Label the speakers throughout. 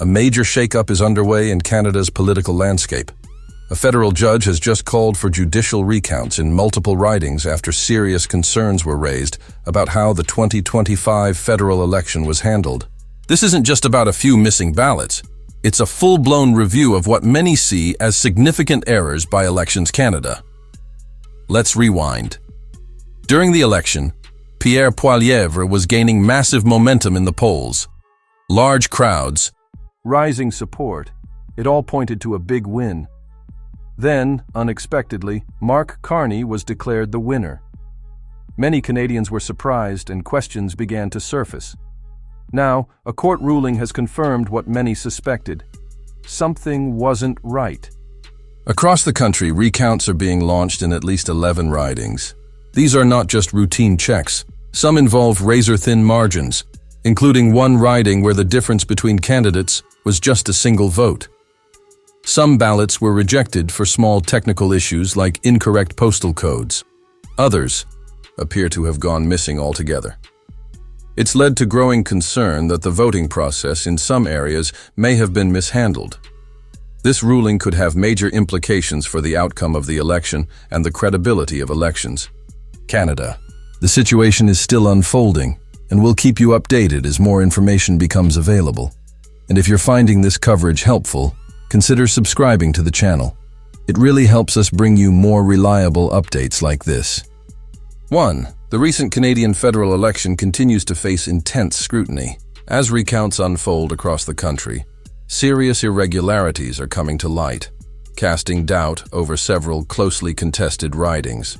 Speaker 1: A major shakeup is underway in Canada's political landscape. A federal judge has just called for judicial recounts in multiple ridings after serious concerns were raised about how the 2025 federal election was handled. This isn't just about a few missing ballots. It's a full-blown review of what many see as significant errors by Elections Canada. Let's rewind. During the election, Pierre Poilievre was gaining massive momentum in the polls. Large crowds, rising support, it all pointed to a big win. Then, unexpectedly, Carney was declared the winner. Many Canadians were surprised and questions began to surface. Now, a court ruling has confirmed what many suspected. Something wasn't right. Across the country, recounts are being launched in at least 11 ridings. These are not just routine checks. Some involve razor-thin margins, including one riding where the difference between candidates was just a single vote. Some ballots were rejected for small technical issues like incorrect postal codes. Others appear to have gone missing altogether. It's led to growing concern that the voting process in some areas may have been mishandled. This ruling could have major implications for the outcome of the election and the credibility of elections. Canada. The situation is still unfolding, and we'll keep you updated as more information becomes available. And if you're finding this coverage helpful, consider subscribing to the channel. It really helps us bring you more reliable updates like this. 1. The recent Canadian federal election continues to face intense scrutiny. As recounts unfold across the country, serious irregularities are coming to light, casting doubt over several closely contested ridings.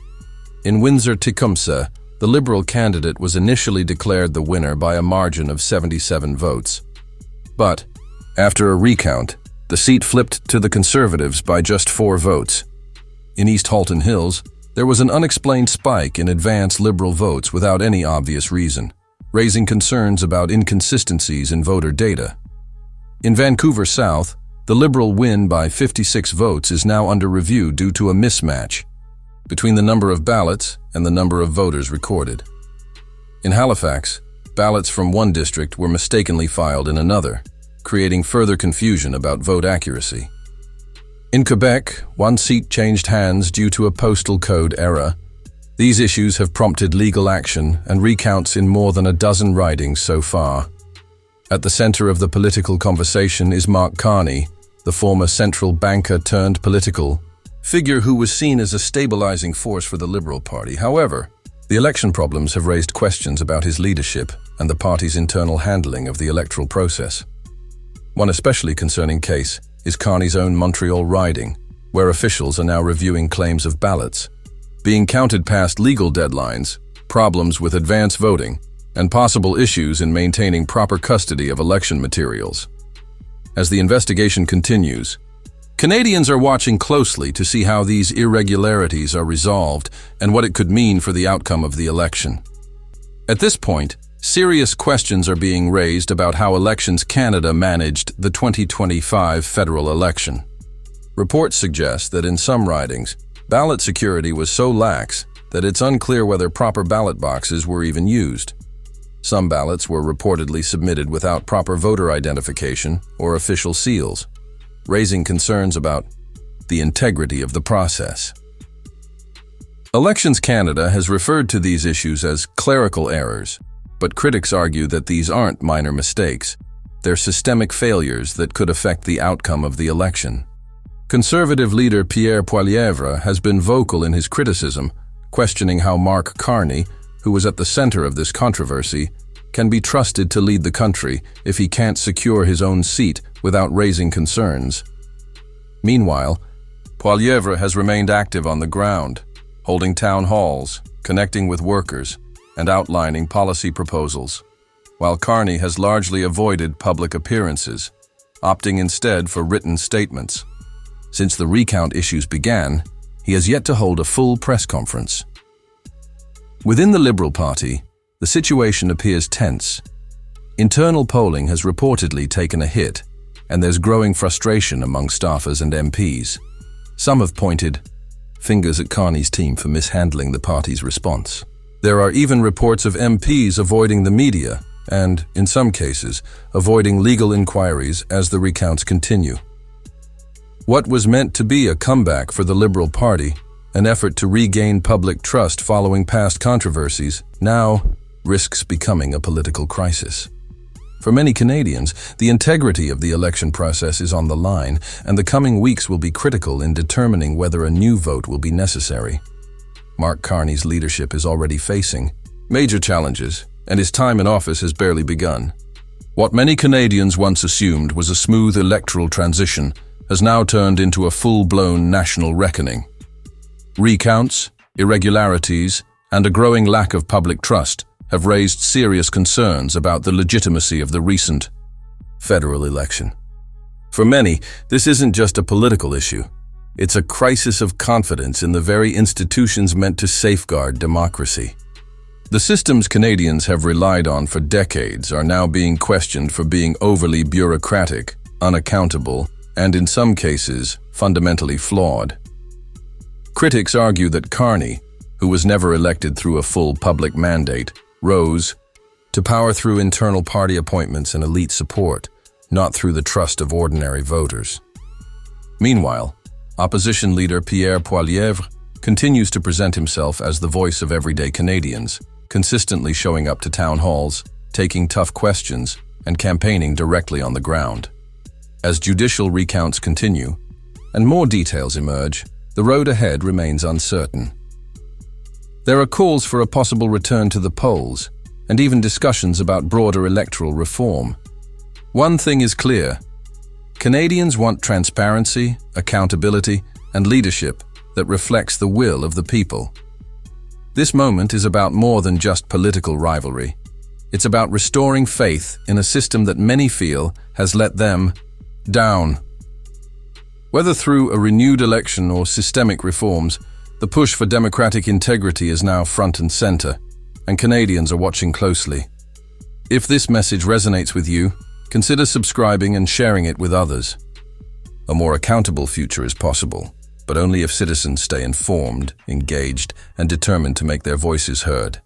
Speaker 1: In Windsor-Tecumseh, the Liberal candidate was initially declared the winner by a margin of 77 votes. But, after a recount, the seat flipped to the Conservatives by just 4 votes. In East Halton Hills, there was an unexplained spike in advance Liberal votes without any obvious reason, raising concerns about inconsistencies in voter data. In Vancouver South, the Liberal win by 56 votes is now under review due to a mismatch between the number of ballots and the number of voters recorded. In Halifax, ballots from one district were mistakenly filed in another, creating further confusion about vote accuracy. In Quebec, one seat changed hands due to a postal code error. These issues have prompted legal action and recounts in more than a dozen ridings so far. At the center of the political conversation is Carney, the former central banker turned political figure who was seen as a stabilizing force for the Liberal Party. However, the election problems have raised questions about his leadership and the party's internal handling of the electoral process. One especially concerning case is Carney's own Montreal riding, where officials are now reviewing claims of ballots being counted past legal deadlines, problems with advance voting, and possible issues in maintaining proper custody of election materials. As the investigation continues, Canadians are watching closely to see how these irregularities are resolved and what it could mean for the outcome of the election. At this point, serious questions are being raised about how Elections Canada managed the 2025 federal election. Reports suggest that in some ridings, ballot security was so lax that it's unclear whether proper ballot boxes were even used. Some ballots were reportedly submitted without proper voter identification or official seals, raising concerns about the integrity of the process. Elections Canada has referred to these issues as clerical errors, but critics argue that these aren't minor mistakes. They're systemic failures that could affect the outcome of the election. Conservative leader Pierre Poilievre has been vocal in his criticism, questioning how Carney, who was at the center of this controversy, can be trusted to lead the country if he can't secure his own seat without raising concerns. Meanwhile, Poilievre has remained active on the ground, holding town halls, connecting with workers, and outlining policy proposals, while Carney has largely avoided public appearances, opting instead for written statements. Since the recount issues began, he has yet to hold a full press conference. Within the Liberal Party, the situation appears tense. Internal polling has reportedly taken a hit, and there's growing frustration among staffers and MPs. Some have pointed fingers at Carney's team for mishandling the party's response. There are even reports of MPs avoiding the media, and, in some cases, avoiding legal inquiries as the recounts continue. What was meant to be a comeback for the Liberal Party, an effort to regain public trust following past controversies, now risks becoming a political crisis. For many Canadians, the integrity of the election process is on the line, and the coming weeks will be critical in determining whether a new vote will be necessary. Mark Carney's leadership is already facing major challenges, and his time in office has barely begun. What many Canadians once assumed was a smooth electoral transition has now turned into a full-blown national reckoning. Recounts, irregularities, and a growing lack of public trust have raised serious concerns about the legitimacy of the recent federal election. For many, this isn't just a political issue. It's a crisis of confidence in the very institutions meant to safeguard democracy. The systems Canadians have relied on for decades are now being questioned for being overly bureaucratic, unaccountable, and in some cases, fundamentally flawed. Critics argue that Carney, who was never elected through a full public mandate, rose to power through internal party appointments and elite support, not through the trust of ordinary voters. Meanwhile, opposition leader Pierre Poilievre continues to present himself as the voice of everyday Canadians, consistently showing up to town halls, taking tough questions, and campaigning directly on the ground. As judicial recounts continue, and more details emerge, the road ahead remains uncertain. There are calls for a possible return to the polls, and even discussions about broader electoral reform. One thing is clear: Canadians want transparency, accountability, and leadership that reflects the will of the people. This moment is about more than just political rivalry. It's about restoring faith in a system that many feel has let them down. Whether through a renewed election or systemic reforms, the push for democratic integrity is now front and center, and Canadians are watching closely. If this message resonates with you, consider subscribing and sharing it with others. A more accountable future is possible, but only if citizens stay informed, engaged, and determined to make their voices heard.